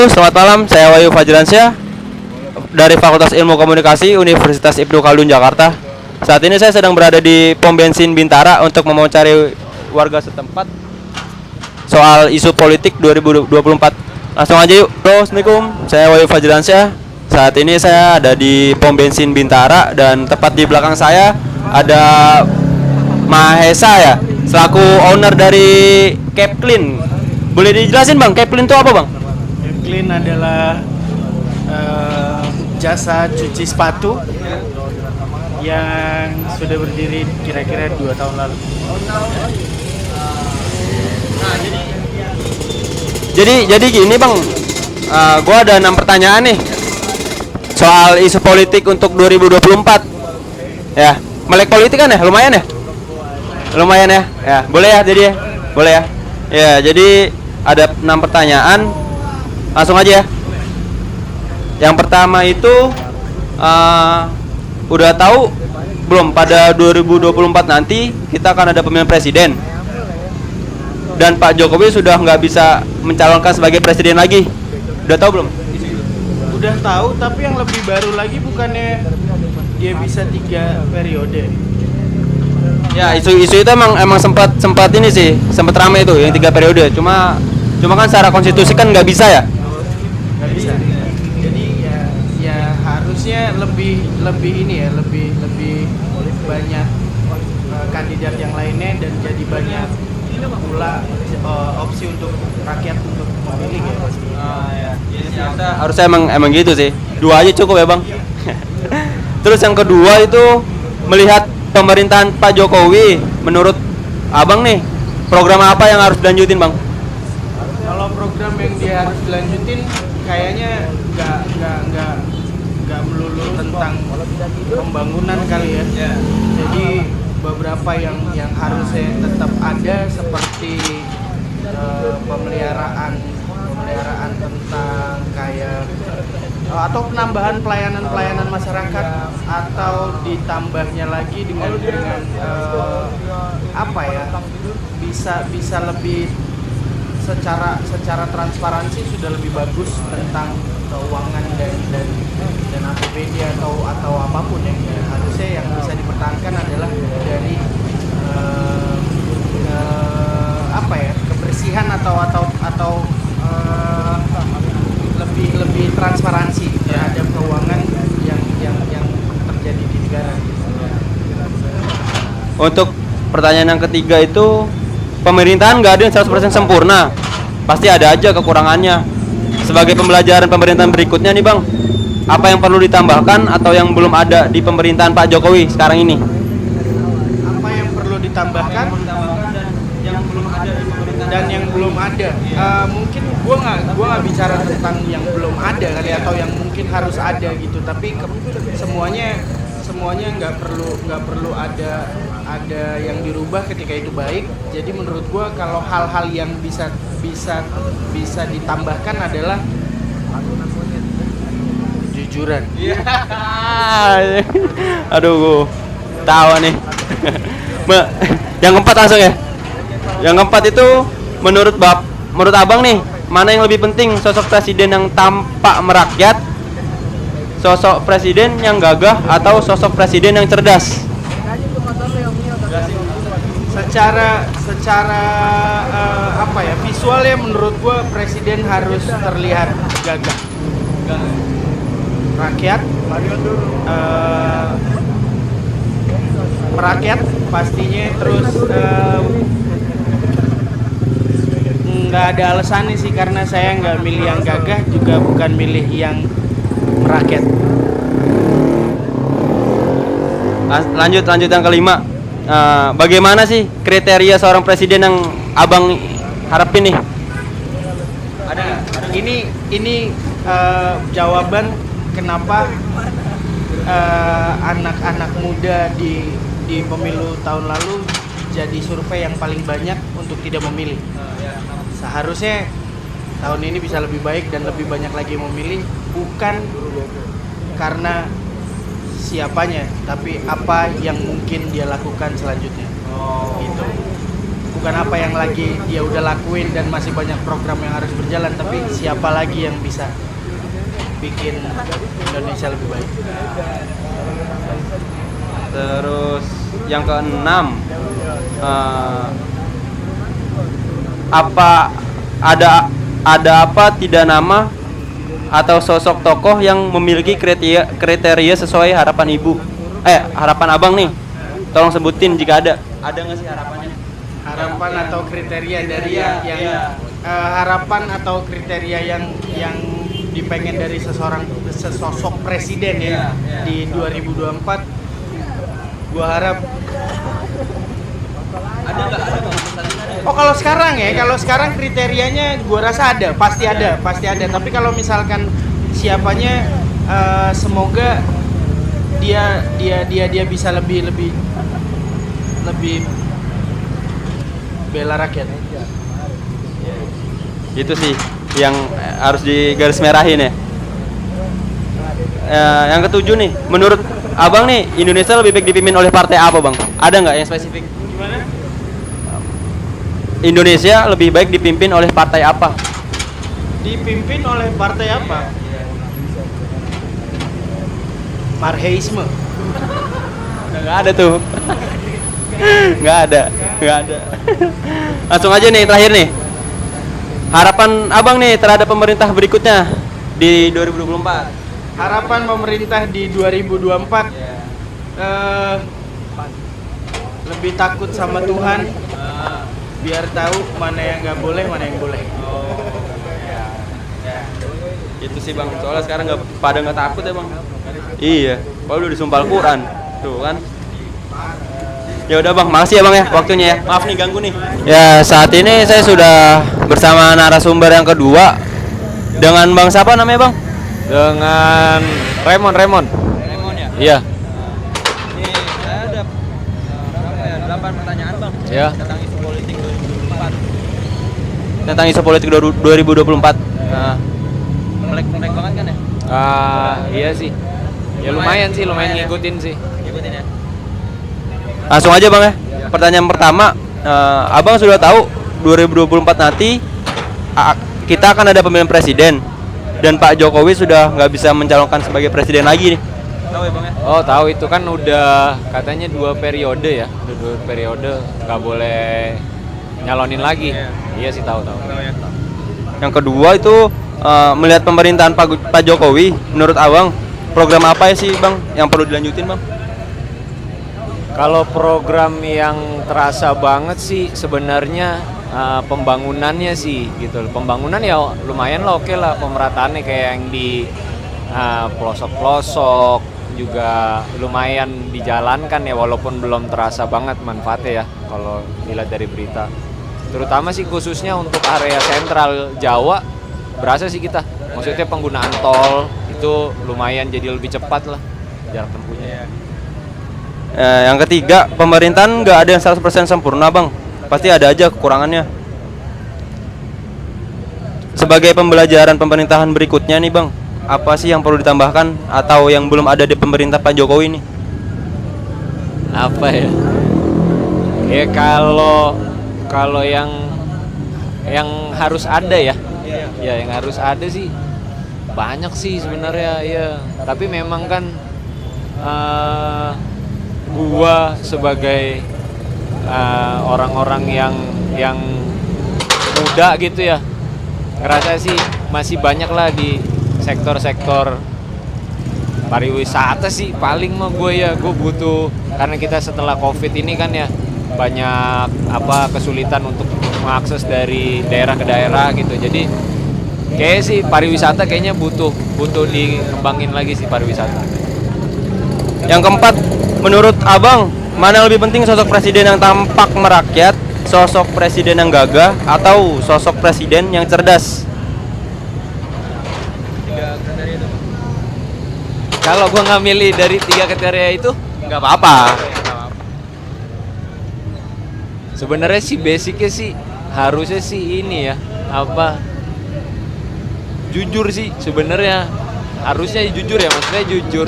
selamat malam. Saya Wahyu Fajransyah dari Fakultas Ilmu Komunikasi Universitas Ibnu Khaldun Jakarta. Saat ini saya sedang berada di pom bensin Bintara untuk mewawancari warga setempat soal isu politik 2024. Langsung aja yuk. Halo, Assalamualaikum. Saya Wahyu Fajransyah. Saat ini saya ada di pom bensin Bintara dan tepat di belakang saya ada Mahesa ya, selaku owner dari Capclean. Boleh dijelasin Bang, Capclean itu apa Bang? Capclean adalah jasa cuci sepatu yang sudah berdiri kira-kira 2 tahun lalu. Jadi gini Bang, gue ada 6 pertanyaan nih soal isu politik untuk 2024. Ya, melek politik kan ya, lumayan ya? Lumayan ya? Ya, boleh ya jadi ya? Boleh ya? Ya, jadi ada 6 pertanyaan. Langsung aja ya. Yang pertama itu udah tahu belum pada 2024 nanti kita akan ada pemilihan presiden dan Pak Jokowi sudah nggak bisa mencalonkan sebagai presiden lagi. Udah tahu belum? Udah tahu, tapi yang lebih baru lagi bukannya dia bisa 3 periode. Ya, isu itu emang sempat ini sih, sempat ramai itu yang 3 periode. Cuma kan secara konstitusi kan nggak bisa ya. Nggak bisa. Jadi ya harusnya lebih ini ya, lebih banyak kandidat yang lainnya dan jadi banyak pula opsi untuk rakyat untuk memilih ya. Harusnya emang gitu sih. 2 aja cukup ya Bang. Terus yang kedua itu melihat pemerintahan Pak Jokowi, menurut Abang nih program apa yang harus dilanjutin Bang? Kalau program yang dia harus dilanjutin kayaknya nggak melulu tentang pembangunan kali ya. Jadi beberapa yang harusnya tetap ada seperti pemeliharaan tentang kayak atau penambahan pelayanan masyarakat, atau ditambahnya lagi dengan apa ya, bisa lebih secara transparansi sudah lebih bagus tentang keuangan dan APBD atau apapun ya. Harusnya yang bisa dipertahankan adalah dari apa ya, kebersihan atau lebih transparansi terhadap keuangan yang terjadi di negara. Untuk pertanyaan yang ketiga itu, pemerintahan nggak ada yang 100% sempurna, pasti ada aja kekurangannya. Sebagai pembelajaran pemerintahan berikutnya nih Bang, apa yang perlu ditambahkan atau yang belum ada di pemerintahan Pak Jokowi sekarang ini? Apa yang perlu ditambahkan dan yang belum ada? Mungkin gua nggak bicara tentang yang belum ada kali, atau yang mungkin harus ada gitu, tapi semuanya nggak perlu ada yang dirubah ketika itu baik. Jadi menurut gua kalau hal-hal yang bisa ditambahkan adalah kejujuran. Aduh, gua tahu nih. Yang keempat langsung ya. Yang keempat itu menurut Abang nih, mana yang lebih penting, sosok presiden yang tampak merakyat, sosok presiden yang gagah, atau sosok presiden yang cerdas? Secara apa ya, visualnya menurut gua presiden harus terlihat gagah, rakyat, merakyat pastinya. Terus nggak ada alasannya sih, karena saya nggak milih yang gagah, juga bukan milih yang merakyat. Lanjut yang kelima. Bagaimana sih kriteria seorang presiden yang Abang harapin nih? Ini jawaban kenapa anak-anak muda di pemilu tahun lalu jadi survei yang paling banyak untuk tidak memilih. Seharusnya tahun ini bisa lebih baik dan lebih banyak lagi memilih, bukan karena siapanya, tapi apa yang mungkin dia lakukan selanjutnya. Gitu. bukan apa yang lagi dia udah lakuin dan masih banyak program yang harus berjalan, tapi siapa lagi yang bisa bikin Indonesia lebih baik. Terus yang keenam, apa ada apa tidak nama atau sosok tokoh yang memiliki kriteria sesuai harapan ibu, harapan abang nih, tolong sebutin jika ada nggak sih harapannya? Harapan atau kriteria dari yang harapan atau kriteria yang dipengen dari sesosok presiden ya di 2024. Gua harap Ada nggak? oh kalau sekarang kriterianya gua rasa pasti ada. Tapi kalau misalkan siapanya, semoga dia bisa lebih bela rakyat. Itu sih yang harus digaris merahin ya. Yang ketujuh nih, menurut abang nih, Indonesia lebih baik dipimpin oleh partai apa bang? Ada nggak yang spesifik? Gimana? Indonesia lebih baik dipimpin oleh partai apa? Dipimpin oleh partai apa? Marheisme. Nggak ada tuh. Nggak ada. Langsung aja nih terakhir nih. Harapan abang nih terhadap pemerintah berikutnya di 2024. Harapan pemerintah di 2024 lebih takut sama Tuhan, biar tahu mana yang nggak boleh, mana yang boleh. Itu sih bang, soalnya sekarang nggak takut ya bang. Iya, kalau udah disumpah Al-Quran tuh kan. Ya udah bang, makasih ya bang ya waktunya ya. Maaf nih ganggu nih. Ya saat ini saya sudah bersama narasumber yang kedua dengan bang siapa namanya bang? Dengan Raymond Raymond ya? Iya. Ini saya ada 8 pertanyaan bang. Ya. Tentang isu politik 2024. Tentang isu politik 2024. Nah, melek banget kan ya? Iya sih. Ya lumayan ngikutin sih. Ikutin ya. Langsung aja bang ya. Pertanyaan pertama, abang sudah tahu 2024 nanti kita akan ada pemilihan presiden dan Pak Jokowi sudah nggak bisa mencalonkan sebagai presiden lagi nih. Tahu ya bang ya? Oh tahu, itu kan udah katanya 2 periode ya, udah 2 periode nggak boleh nyalonin lagi. Iya sih tahu. Ya. Yang kedua itu melihat pemerintahan Pak Jokowi, menurut abang program apa ya sih bang yang perlu dilanjutin bang? Kalau program yang terasa banget sih sebenarnya pembangunannya sih gitu. Pembangunan ya lumayan lah, oke lah, pemerataannya kayak yang di pelosok-pelosok juga lumayan dijalankan ya, walaupun belum terasa banget manfaatnya ya kalau dilihat dari berita. Terutama sih khususnya untuk area sentral Jawa berasa sih kita. Maksudnya penggunaan tol itu lumayan jadi lebih cepat lah jarak tempuhnya. Yang ketiga, pemerintahan nggak ada yang 100% sempurna bang, pasti ada aja kekurangannya. Sebagai pembelajaran pemerintahan berikutnya nih bang, apa sih yang perlu ditambahkan atau yang belum ada di pemerintah Pak Jokowi nih? Apa ya? Ya kalau yang harus ada ya, ya yang harus ada sih banyak sih sebenarnya ya. Tapi memang kan gua sebagai orang-orang yang muda gitu ya, ngerasa sih masih banyak lah di sektor-sektor pariwisata sih paling mah gue butuh, karena kita setelah COVID ini kan ya banyak kesulitan untuk mengakses dari daerah ke daerah gitu. Jadi kayak sih pariwisata kayaknya butuh dikembangin lagi sih pariwisata. Yang keempat, menurut abang mana yang lebih penting, sosok presiden yang tampak merakyat, sosok presiden yang gagah, atau sosok presiden yang cerdas? Kalau gue nggak milih dari 3 kriteria itu Nggak apa-apa. sebenarnya sih basicnya sih harusnya sih ini ya, jujur sih sebenarnya, harusnya jujur ya, maksudnya jujur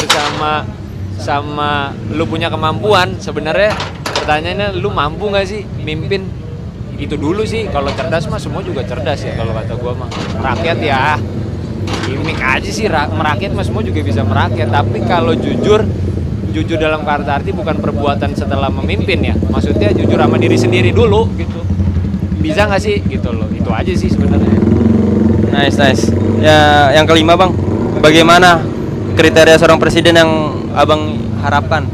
sama lu punya kemampuan. Sebenarnya pertanyaannya lu mampu nggak sih mimpin itu dulu sih. Kalau cerdas mah semua juga cerdas ya kalau kata gua mah. Rakyat ya gimmick aja sih, merakyat mah semua juga bisa merakyat. Tapi kalau jujur dalam kata arti bukan perbuatan setelah memimpin ya. Maksudnya jujur sama diri sendiri dulu gitu. Bisa nggak sih gitu loh. Itu aja sih sebenarnya. Nice. Ya, yang kelima bang, bagaimana kriteria seorang presiden yang abang harapkan?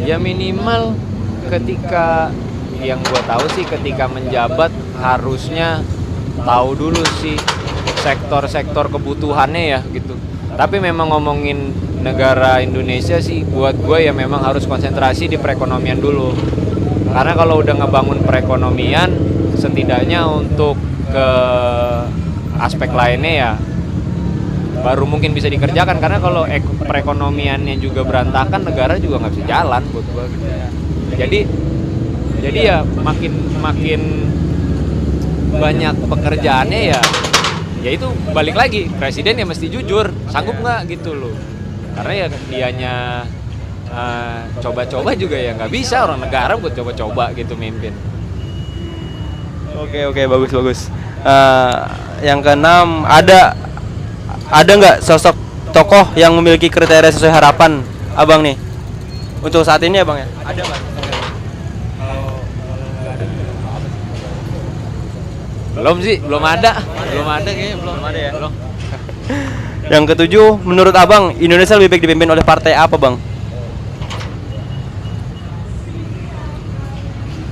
Ya minimal ketika yang gue tahu sih ketika menjabat harusnya tahu dulu sih sektor-sektor kebutuhannya ya gitu. Tapi memang ngomongin negara Indonesia sih buat gue ya memang harus konsentrasi di perekonomian dulu. Karena kalau udah ngebangun perekonomian setidaknya untuk ke aspek lainnya ya baru mungkin bisa dikerjakan. Karena kalau perekonomiannya juga berantakan negara juga nggak bisa jalan buat gue gitu. Jadi ya makin banyak pekerjaannya ya itu balik lagi presiden ya mesti jujur sanggup nggak gitu loh. Karena ya dianya coba-coba juga ya nggak bisa orang negara buat coba-coba gitu mimpin. Oke, bagus. Yang keenam, ada nggak sosok tokoh yang memiliki kriteria sesuai harapan abang nih untuk saat ini abang ya? Ada nggak? Belum ada kayaknya belum ada ya. Yang ketujuh, menurut abang Indonesia lebih baik dipimpin oleh partai apa bang?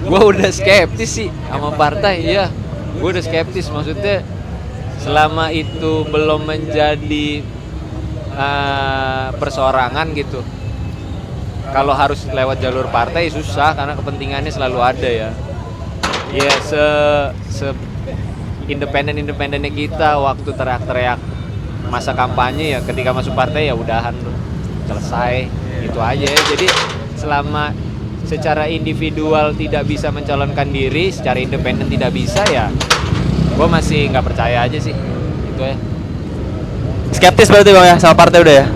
Gue udah skeptis sih sama partai ya. Gue udah skeptis, maksudnya selama itu belum menjadi perseorangan gitu. Kalau harus lewat jalur partai susah karena kepentingannya selalu ada ya. Ya se independennya kita waktu teriak-teriak masa kampanye ya ketika masuk partai ya udahan selesai gitu aja ya. Jadi selama secara individual tidak bisa mencalonkan diri, secara independen tidak bisa ya gue masih nggak percaya aja sih itu ya. Skeptis berarti bang ya sama partai udah ya?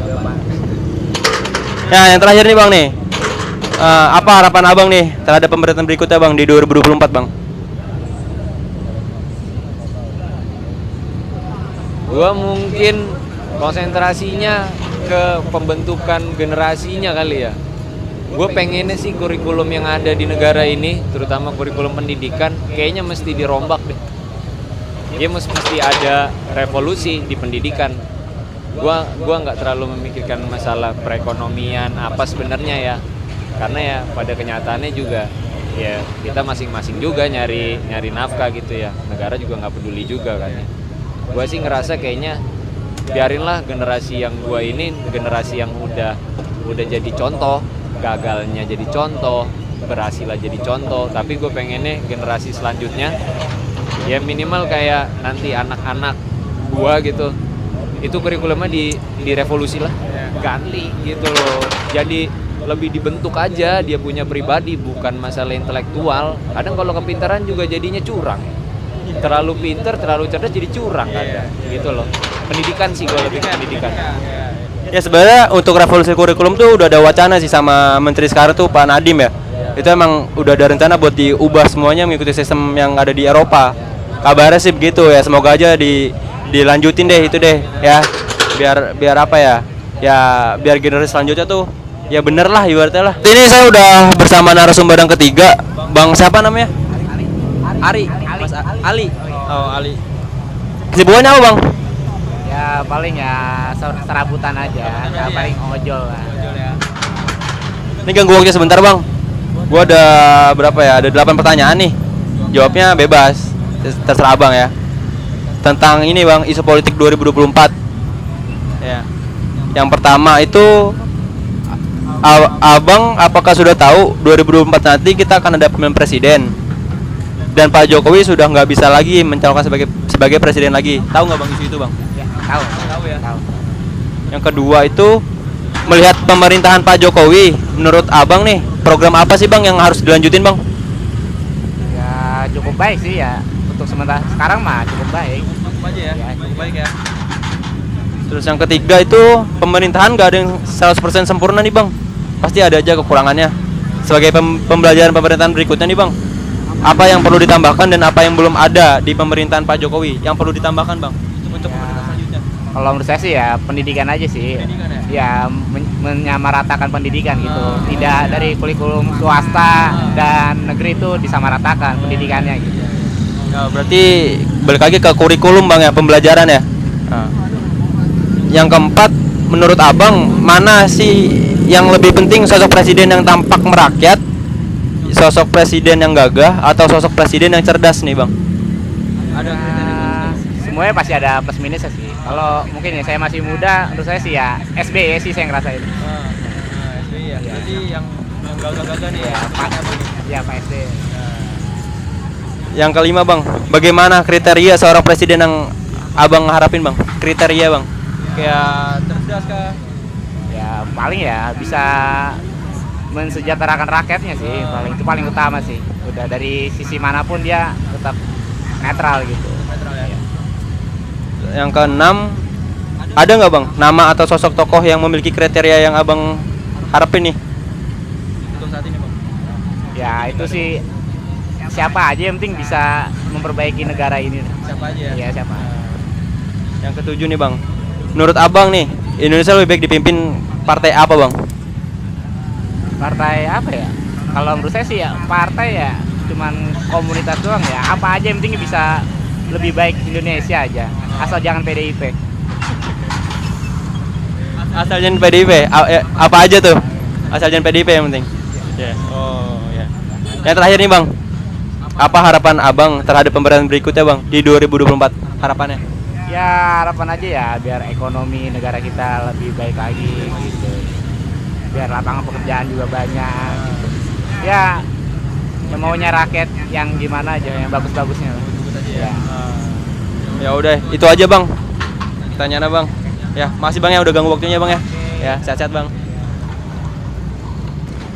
Nah yang terakhir nih bang nih, apa harapan abang nih terhadap pemerintahan berikutnya bang di 2024 bang? Gue mungkin konsentrasinya ke pembentukan generasinya kali ya. Gue pengennya sih kurikulum yang ada di negara ini, terutama kurikulum pendidikan, kayaknya mesti dirombak deh. Dia mesti ada revolusi di pendidikan. Gua nggak terlalu memikirkan masalah perekonomian apa sebenarnya ya, karena ya pada kenyataannya juga ya kita masing-masing juga nyari nafkah gitu ya. Negara juga nggak peduli juga kan ya. Gua sih ngerasa kayaknya biarinlah generasi yang gua ini generasi yang udah jadi contoh. Gagalnya jadi contoh, berhasilnya jadi contoh, tapi gue pengennya generasi selanjutnya ya minimal kayak nanti anak-anak gue gitu, itu kurikulumnya direvolusi lah, ganti gitu loh, jadi lebih dibentuk aja, dia punya pribadi bukan masalah intelektual. Kadang kalau kepintaran juga jadinya curang, terlalu pinter, terlalu cerdas jadi curang kadang gitu loh. Pendidikan sih gue lebih ke pendidikan. Ya sebenarnya untuk revolusi kurikulum tuh udah ada wacana sih sama menteri sekarang tuh Pak Nadiem ya. Itu emang udah ada rencana buat diubah semuanya mengikuti sistem yang ada di Eropa. Kabarnya sih begitu ya. Semoga aja dilanjutin deh itu deh ya. Biar apa ya? Ya biar generasi selanjutnya tuh ya bener lah ibaratnya lah. Ini saya udah bersama narasumber yang ketiga, Bang siapa namanya? Ari. Mas Ali. Oh Ali. Kesibukannya apa Bang? Ya paling ya serabutan aja, ya paling ojol lah. Ini ganggu waktunya sebentar bang. Gua ada berapa ya? Ada 8 pertanyaan nih. Jawabnya bebas, terserah abang ya. Tentang ini bang, isu politik 2024. Ya. Yang pertama itu, abang apakah sudah tahu 2024 nanti kita akan ada pemilihan presiden? Dan Pak Jokowi sudah nggak bisa lagi mencalonkan sebagai presiden lagi. Tahu nggak bang isu itu bang? Tahu ya. Yang kedua itu melihat pemerintahan Pak Jokowi, menurut abang nih program apa sih bang yang harus dilanjutin bang? Ya cukup baik sih ya untuk sementara sekarang mah cukup baik. Cukup aja ya, cukup baik ya. Terus yang ketiga itu pemerintahan nggak ada yang 100% sempurna nih bang, pasti ada aja kekurangannya. sebagai pembelajaran pemerintahan berikutnya nih Bang, apa yang perlu ditambahkan dan apa yang belum ada di pemerintahan Pak Jokowi yang perlu ditambahkan Bang untuk pemerintahan selanjutnya? Kalau menurut saya sih ya pendidikan aja sih. Pendidikan ya? Ya menyamaratakan pendidikan gitu. Tidak dari kurikulum swasta dan negeri itu disamaratakan pendidikannya gitu. Ya, berarti balik lagi ke kurikulum Bang ya, pembelajaran ya. Nah. Yang keempat, menurut Abang mana sih yang lebih penting, sosok presiden yang tampak merakyat, sosok presiden yang gagah, atau sosok presiden yang cerdas nih Bang? Semuanya pasti ada plus minusnya sih. Kalau mungkin ya saya masih muda, menurut saya sih ya SBY sih saya ngerasain. SBY ya. Berarti yang gagah-gagah nih ya. Ya Pak SBY. Yang kelima Bang, bagaimana kriteria seorang presiden yang Abang harapin Bang? Kriteria Bang? Kayak cerdas kah? Ya paling ya bisa mensejahterakan rakyatnya sih, itu paling utama sih. Udah dari sisi manapun dia tetap netral gitu. Netral ya. Yang keenam, ada nggak Bang nama atau sosok tokoh yang memiliki kriteria yang Abang harapin nih untuk saat ini Bang? Ya itu sih siapa aja yang penting bisa memperbaiki negara ini. Siapa aja ya? Iya siapa. Yang ketujuh nih Bang, menurut Abang nih Indonesia lebih baik dipimpin partai apa Bang? Partai apa ya? Kalau menurut saya sih ya partai ya cuman komunitas doang ya. Apa aja yang penting bisa lebih baik Indonesia aja. Asal jangan PDIP. Asal jangan PDIP, apa aja tuh? Asal jangan PDIP yang penting. Oh ya. Yang terakhir nih Bang, apa harapan Abang terhadap pemerintahan berikutnya Bang di 2024? Harapannya? Ya harapan aja ya biar ekonomi negara kita lebih baik lagi gitu. Biar lapangan pekerjaan juga banyak gitu. Ya maunya rakyat yang gimana aja, yang bagus-bagusnya lah. Ya. Ya udah, itu aja Bang. Pertanyaannya Bang. Ya, makasih Bang ya udah ganggu waktunya Bang ya. Ya, sehat-sehat Bang.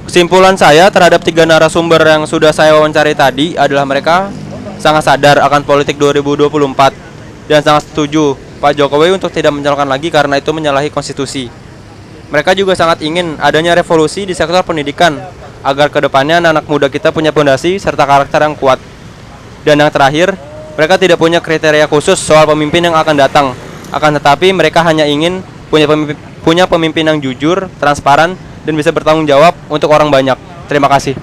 Kesimpulan saya terhadap 3 narasumber yang sudah saya wawancari tadi adalah mereka sangat sadar akan politik 2024 dan sangat setuju Pak Jokowi untuk tidak mencalonkan lagi karena itu menyalahi konstitusi. Mereka juga sangat ingin adanya revolusi di sektor pendidikan agar kedepannya anak muda kita punya fondasi serta karakter yang kuat. Dan yang terakhir, mereka tidak punya kriteria khusus soal pemimpin yang akan datang. Akan tetapi mereka hanya ingin punya pemimpin yang jujur, transparan, dan bisa bertanggung jawab untuk orang banyak. Terima kasih.